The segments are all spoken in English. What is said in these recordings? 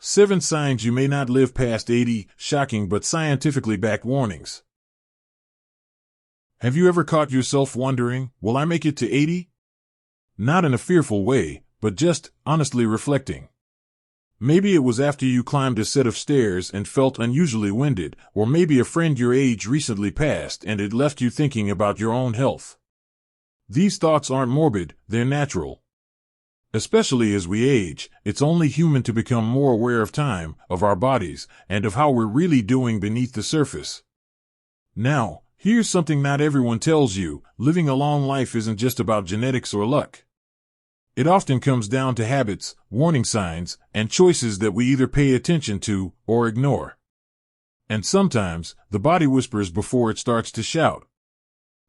7 signs you may not live past 80, shocking but scientifically backed warnings. Have you ever caught yourself wondering, will I make it to 80? Not in a fearful way, but just honestly reflecting. Maybe it was after you climbed a set of stairs and felt unusually winded, or maybe a friend your age recently passed and it left you thinking about your own health. These thoughts aren't morbid, they're natural. Especially as we age, it's only human to become more aware of time, of our bodies, and of how we're really doing beneath the surface. Now, here's something not everyone tells you: living a long life isn't just about genetics or luck. It often comes down to habits, warning signs, and choices that we either pay attention to or ignore. And sometimes, the body whispers before it starts to shout.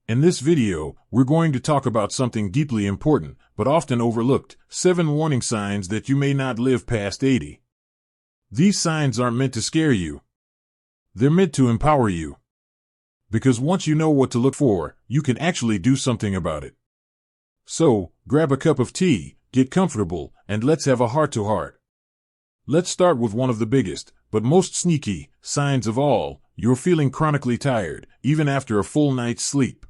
In this video, we're going to talk about something deeply important, but often overlooked: 7 warning signs that you may not live past 80. These signs aren't meant to scare you. They're meant to empower you. Because once you know what to look for, you can actually do something about it. So, grab a cup of tea, get comfortable, and let's have a heart-to-heart. Let's start with one of the biggest, but most sneaky, signs of all: you're feeling chronically tired, even after a full night's sleep.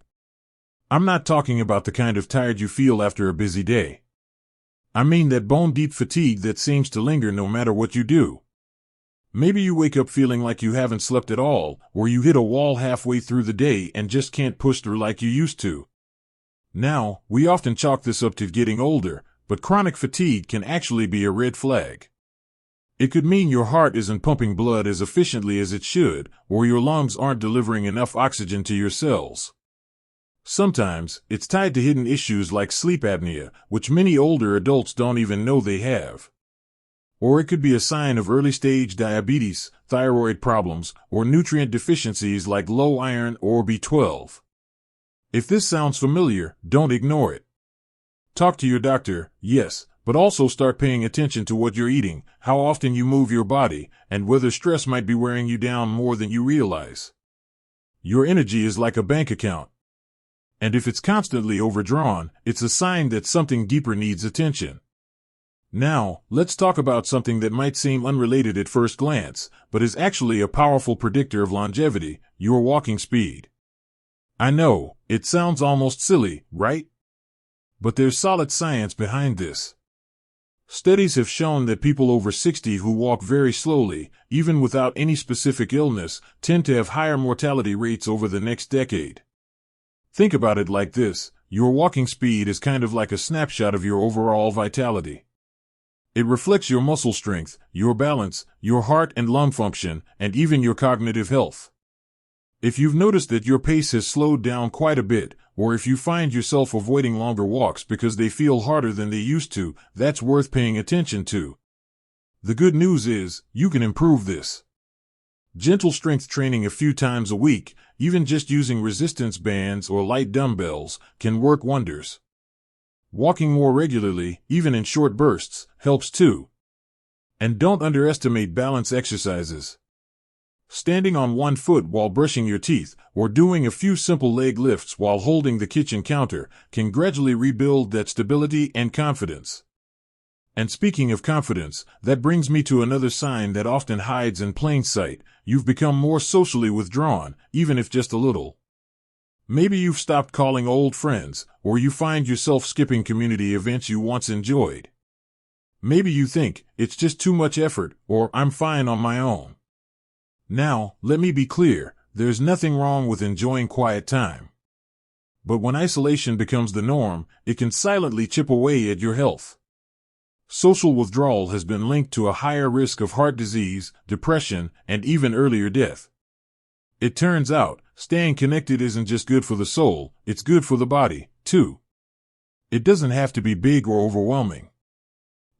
I'm not talking about the kind of tired you feel after a busy day. I mean that bone-deep fatigue that seems to linger no matter what you do. Maybe you wake up feeling like you haven't slept at all, or you hit a wall halfway through the day and just can't push through like you used to. Now, we often chalk this up to getting older, but chronic fatigue can actually be a red flag. It could mean your heart isn't pumping blood as efficiently as it should, or your lungs aren't delivering enough oxygen to your cells. Sometimes, it's tied to hidden issues like sleep apnea, which many older adults don't even know they have. Or it could be a sign of early-stage diabetes, thyroid problems, or nutrient deficiencies like low iron or B12. If this sounds familiar, don't ignore it. Talk to your doctor, yes, but also start paying attention to what you're eating, how often you move your body, and whether stress might be wearing you down more than you realize. Your energy is like a bank account. And if it's constantly overdrawn, it's a sign that something deeper needs attention. Now, let's talk about something that might seem unrelated at first glance, but is actually a powerful predictor of longevity: your walking speed. I know, it sounds almost silly, right? But there's solid science behind this. Studies have shown that people over 60 who walk very slowly, even without any specific illness, tend to have higher mortality rates over the next decade. Think about it like this: your walking speed is kind of like a snapshot of your overall vitality. It reflects your muscle strength, your balance, your heart and lung function, and even your cognitive health. If you've noticed that your pace has slowed down quite a bit, or if you find yourself avoiding longer walks because they feel harder than they used to, that's worth paying attention to. The good news is, you can improve this. Gentle strength training a few times a week, even just using resistance bands or light dumbbells, can work wonders. Walking more regularly, even in short bursts, helps too. And don't underestimate balance exercises. Standing on one foot while brushing your teeth, or doing a few simple leg lifts while holding the kitchen counter, can gradually rebuild that stability and confidence. And speaking of confidence, that brings me to another sign that often hides in plain sight: you've become more socially withdrawn, even if just a little. Maybe you've stopped calling old friends, or you find yourself skipping community events you once enjoyed. Maybe you think, it's just too much effort, or I'm fine on my own. Now, let me be clear, there's nothing wrong with enjoying quiet time. But when isolation becomes the norm, it can silently chip away at your health. Social withdrawal has been linked to a higher risk of heart disease, depression, and even earlier death. It turns out, staying connected isn't just good for the soul, it's good for the body, too. It doesn't have to be big or overwhelming.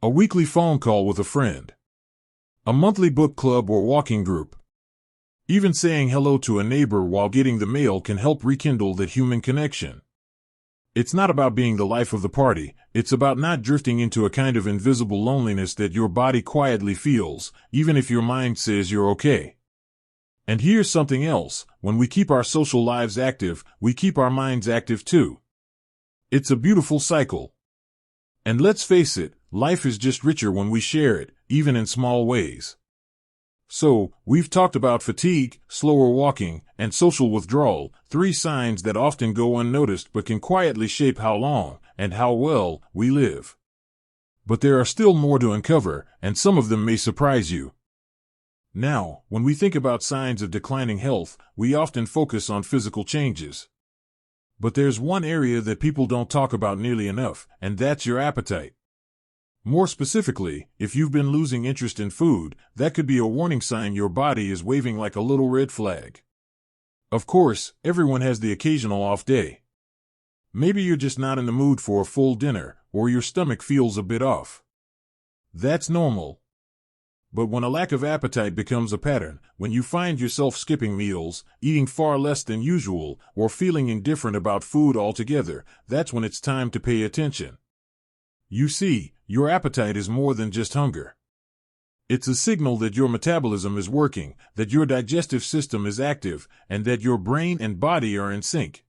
A weekly phone call with a friend. A monthly book club or walking group. Even saying hello to a neighbor while getting the mail can help rekindle that human connection. It's not about being the life of the party, it's about not drifting into a kind of invisible loneliness that your body quietly feels, even if your mind says you're okay. And here's something else: when we keep our social lives active, we keep our minds active too. It's a beautiful cycle. And let's face it, Life is just richer when we share it, even in small ways. So, we've talked about fatigue, slower walking, and social withdrawal, 3 signs that often go unnoticed but can quietly shape how long, and how well, we live. But there are still more to uncover, and some of them may surprise you. Now, when we think about signs of declining health, we often focus on physical changes. But there's one area that people don't talk about nearly enough, and that's your appetite. More specifically, if you've been losing interest in food, that could be a warning sign your body is waving like a little red flag. Of course, everyone has the occasional off day. Maybe you're just not in the mood for a full dinner, or your stomach feels a bit off. That's normal. But when a lack of appetite becomes a pattern, when you find yourself skipping meals, eating far less than usual, or feeling indifferent about food altogether, that's when it's time to pay attention. You see, your appetite is more than just hunger. It's a signal that your metabolism is working, that your digestive system is active, and that your brain and body are in sync.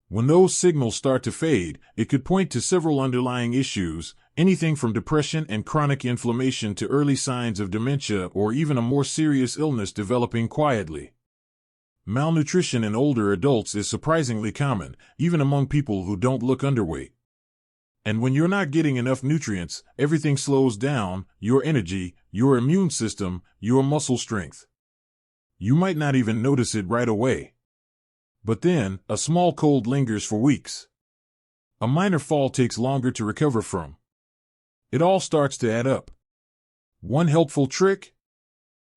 When those signals start to fade, it could point to several underlying issues, anything from depression and chronic inflammation to early signs of dementia or even a more serious illness developing quietly. Malnutrition in older adults is surprisingly common, even among people who don't look underweight. And when you're not getting enough nutrients, everything slows down: your energy, your immune system, your muscle strength. You might not even notice it right away. But then, a small cold lingers for weeks. A minor fall takes longer to recover from. It all starts to add up. One helpful trick?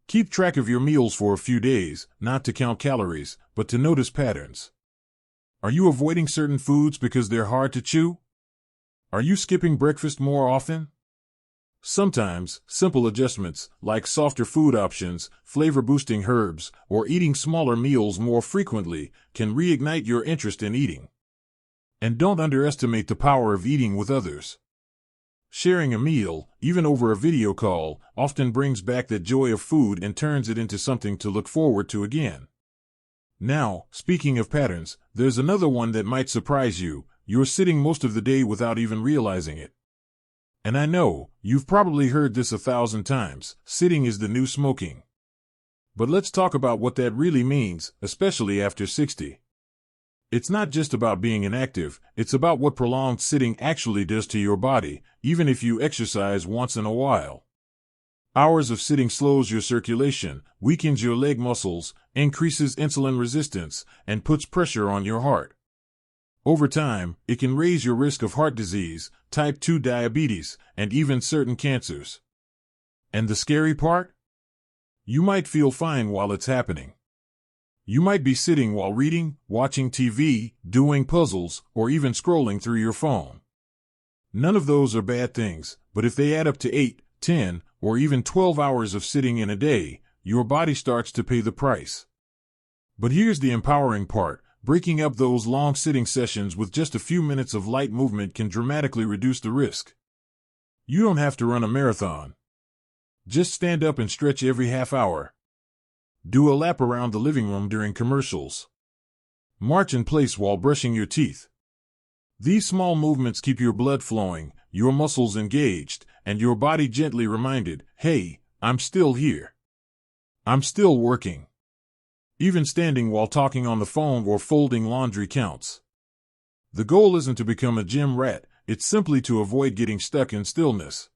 Keep track of your meals for a few days, not to count calories, but to notice patterns. Are you avoiding certain foods because they're hard to chew? Are you skipping breakfast more often? Sometimes, simple adjustments, like softer food options, flavor-boosting herbs, or eating smaller meals more frequently, can reignite your interest in eating. And don't underestimate the power of eating with others. Sharing a meal, even over a video call, often brings back that joy of food and turns it into something to look forward to again. Now, speaking of patterns, there's another one that might surprise you. You're sitting most of the day without even realizing it. And I know, you've probably heard this 1,000 times, sitting is the new smoking. But let's talk about what that really means, especially after 60. It's not just about being inactive, it's about what prolonged sitting actually does to your body, even if you exercise once in a while. Hours of sitting slows your circulation, weakens your leg muscles, increases insulin resistance, and puts pressure on your heart. Over time, it can raise your risk of heart disease, type 2 diabetes, and even certain cancers. And the scary part? You might feel fine while it's happening. You might be sitting while reading, watching TV, doing puzzles, or even scrolling through your phone. None of those are bad things, but if they add up to 8, 10, or even 12 hours of sitting in a day, your body starts to pay the price. But here's the empowering part. Breaking up those long sitting sessions with just a few minutes of light movement can dramatically reduce the risk. You don't have to run a marathon. Just stand up and stretch every half hour. Do a lap around the living room during commercials. March in place while brushing your teeth. These small movements keep your blood flowing, your muscles engaged, and your body gently reminded, hey, I'm still here. I'm still working. Even standing while talking on the phone or folding laundry counts. The goal isn't to become a gym rat, it's simply to avoid getting stuck in stillness.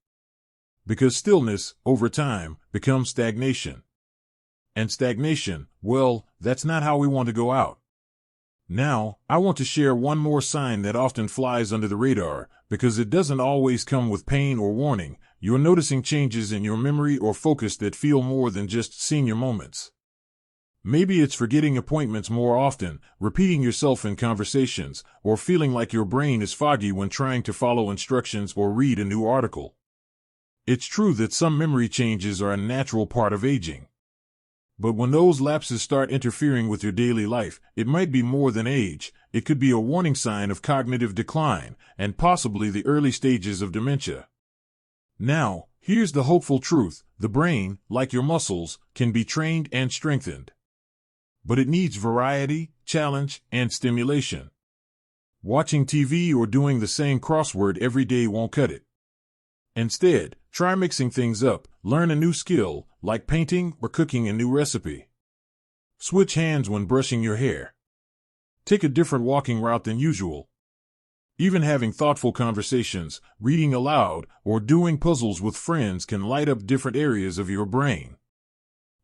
Because stillness, over time, becomes stagnation. And stagnation, well, that's not how we want to go out. Now, I want to share one more sign that often flies under the radar, because it doesn't always come with pain or warning. You're noticing changes in your memory or focus that feel more than just senior moments. Maybe it's forgetting appointments more often, repeating yourself in conversations, or feeling like your brain is foggy when trying to follow instructions or read a new article. It's true that some memory changes are a natural part of aging. But when those lapses start interfering with your daily life, it might be more than age. It could be a warning sign of cognitive decline, and possibly the early stages of dementia. Now, here's the hopeful truth. The brain, like your muscles, can be trained and strengthened. But it needs variety, challenge, and stimulation. Watching TV or doing the same crossword every day won't cut it. Instead, try mixing things up, learn a new skill, like painting or cooking a new recipe. Switch hands when brushing your hair. Take a different walking route than usual. Even having thoughtful conversations, reading aloud, or doing puzzles with friends can light up different areas of your brain.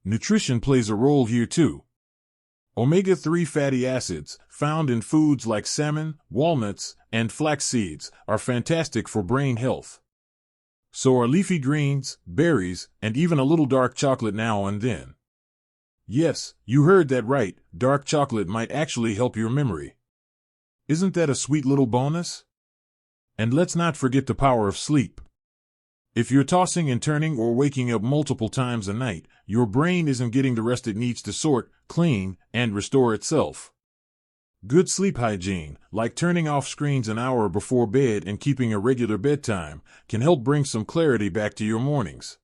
Nutrition plays a role here too. Omega-3 fatty acids, found in foods like salmon, walnuts, and flax seeds, are fantastic for brain health. So are leafy greens, berries, and even a little dark chocolate now and then. Yes, you heard that right, dark chocolate might actually help your memory. Isn't that a sweet little bonus? And let's not forget the power of sleep. If you're tossing and turning or waking up multiple times a night, your brain isn't getting the rest it needs to sort, clean, and restore itself. Good sleep hygiene, like turning off screens an hour before bed and keeping a regular bedtime, can help bring some clarity back to your mornings.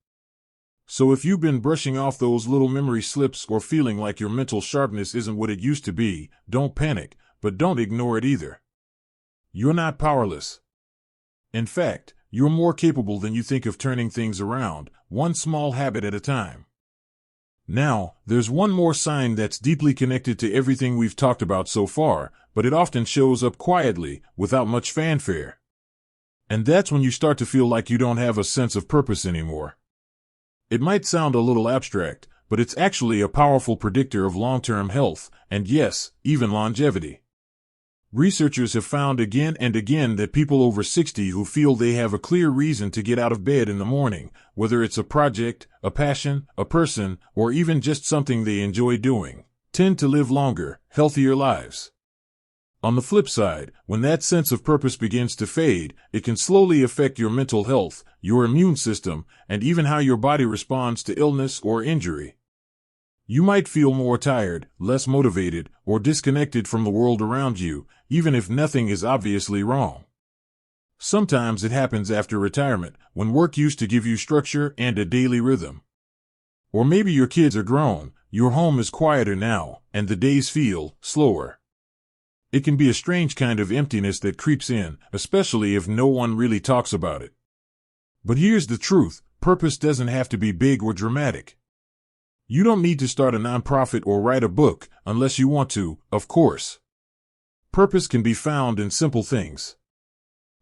So if you've been brushing off those little memory slips or feeling like your mental sharpness isn't what it used to be, don't panic, but don't ignore it either. You're not powerless. In fact, you're more capable than you think of turning things around, one small habit at a time. Now, there's one more sign that's deeply connected to everything we've talked about so far, but it often shows up quietly, without much fanfare. And that's when you start to feel like you don't have a sense of purpose anymore. It might sound a little abstract, but it's actually a powerful predictor of long-term health, and yes, even longevity. Researchers have found again and again that people over 60 who feel they have a clear reason to get out of bed in the morning, whether it's a project, a passion, a person, or even just something they enjoy doing, tend to live longer, healthier lives. On the flip side, when that sense of purpose begins to fade, it can slowly affect your mental health, your immune system, and even how your body responds to illness or injury. You might feel more tired, less motivated, or disconnected from the world around you, even if nothing is obviously wrong. Sometimes it happens after retirement, when work used to give you structure and a daily rhythm. Or maybe your kids are grown, your home is quieter now, and the days feel slower. It can be a strange kind of emptiness that creeps in, especially if no one really talks about it. But here's the truth, purpose doesn't have to be big or dramatic. You don't need to start a nonprofit or write a book, unless you want to, of course. Purpose can be found in simple things.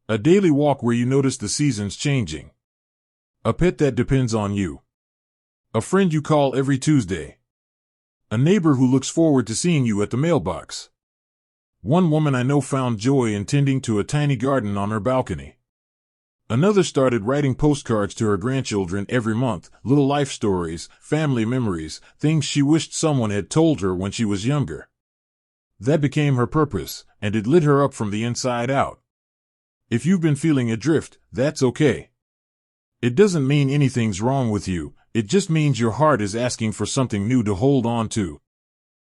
A daily walk where you notice the seasons changing. A pet that depends on you. A friend you call every Tuesday. A neighbor who looks forward to seeing you at the mailbox. One woman I know found joy in tending to a tiny garden on her balcony. Another started writing postcards to her grandchildren every month, little life stories, family memories, things she wished someone had told her when she was younger. That became her purpose, and it lit her up from the inside out. If you've been feeling adrift, that's okay. It doesn't mean anything's wrong with you, it just means your heart is asking for something new to hold on to.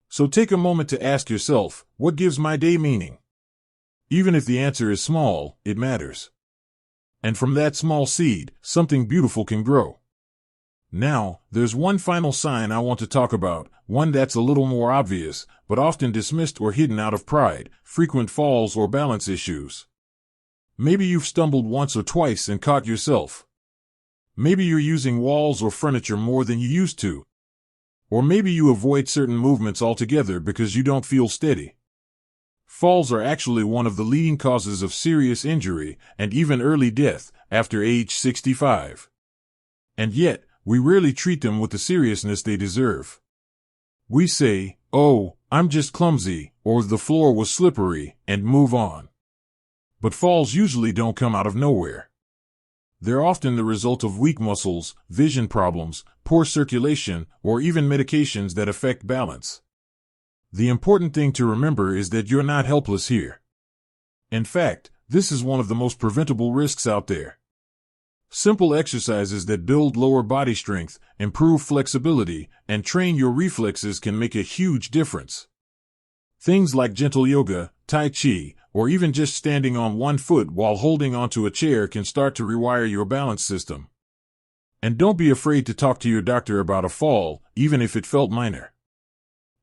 So take a moment to ask yourself, what gives my day meaning? Even if the answer is small, it matters. And from that small seed, something beautiful can grow. Now, there's one final sign I want to talk about, one that's a little more obvious, but often dismissed or hidden out of pride, frequent falls or balance issues. Maybe you've stumbled once or twice and caught yourself. Maybe you're using walls or furniture more than you used to. Or maybe you avoid certain movements altogether because you don't feel steady. Falls are actually one of the leading causes of serious injury and even early death after age 65. And yet, we rarely treat them with the seriousness they deserve. We say, "Oh, I'm just clumsy," or "the floor was slippery," and move on. But falls usually don't come out of nowhere. They're often the result of weak muscles, vision problems, poor circulation, or even medications that affect balance. The important thing to remember is that you're not helpless here. In fact, this is one of the most preventable risks out there. Simple exercises that build lower body strength, improve flexibility, and train your reflexes can make a huge difference. Things like gentle yoga, tai chi, or even just standing on one foot while holding onto a chair can start to rewire your balance system. And don't be afraid to talk to your doctor about a fall, even if it felt minor.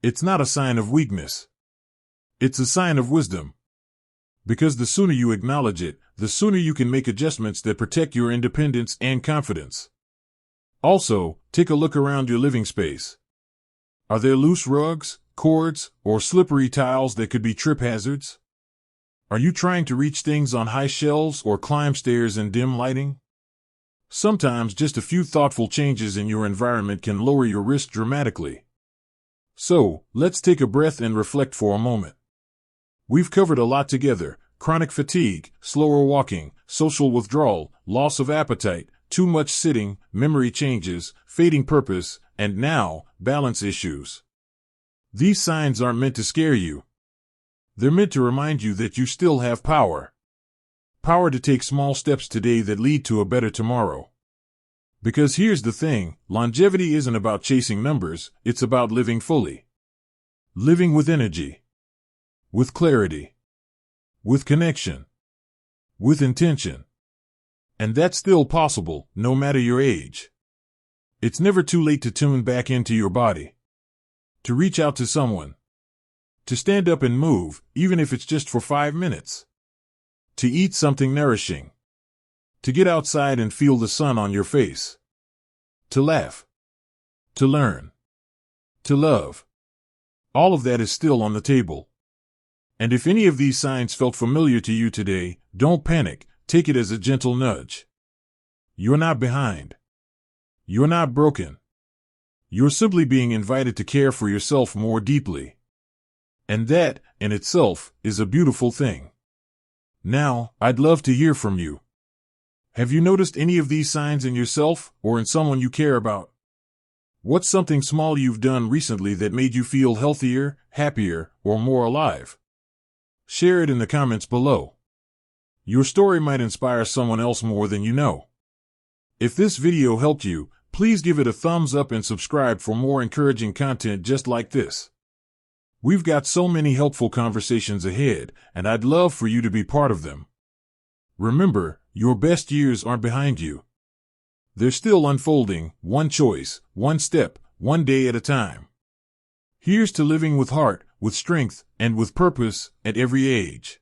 It's not a sign of weakness. It's a sign of wisdom. Because the sooner you acknowledge it, the sooner you can make adjustments that protect your independence and confidence. Also, take a look around your living space. Are there loose rugs, cords, or slippery tiles that could be trip hazards? Are you trying to reach things on high shelves or climb stairs in dim lighting? Sometimes just a few thoughtful changes in your environment can lower your risk dramatically. So, let's take a breath and reflect for a moment. We've covered a lot together: chronic fatigue, slower walking, social withdrawal, loss of appetite, too much sitting, memory changes, fading purpose, and now, balance issues. These signs aren't meant to scare you. They're meant to remind you that you still have power. Power to take small steps today that lead to a better tomorrow. Because here's the thing, longevity isn't about chasing numbers, it's about living fully. Living with energy. With clarity. With connection. With intention. And that's still possible, no matter your age. It's never too late to tune back into your body. To reach out to someone. To stand up and move, even if it's just for 5 minutes. To eat something nourishing. To get outside and feel the sun on your face. To laugh. To learn. To love. All of that is still on the table. And if any of these signs felt familiar to you today, don't panic, take it as a gentle nudge. You're not behind. You're not broken. You're simply being invited to care for yourself more deeply. And that, in itself, is a beautiful thing. Now, I'd love to hear from you. Have you noticed any of these signs in yourself or in someone you care about? What's something small you've done recently that made you feel healthier, happier, or more alive? Share it in the comments below. Your story might inspire someone else more than you know. If this video helped you, please give it a thumbs up and subscribe for more encouraging content just like this. We've got so many helpful conversations ahead, and I'd love for you to be part of them. Remember, your best years aren't behind you. They're still unfolding, one choice, one step, one day at a time. Here's to living with heart, with strength, and with purpose at every age.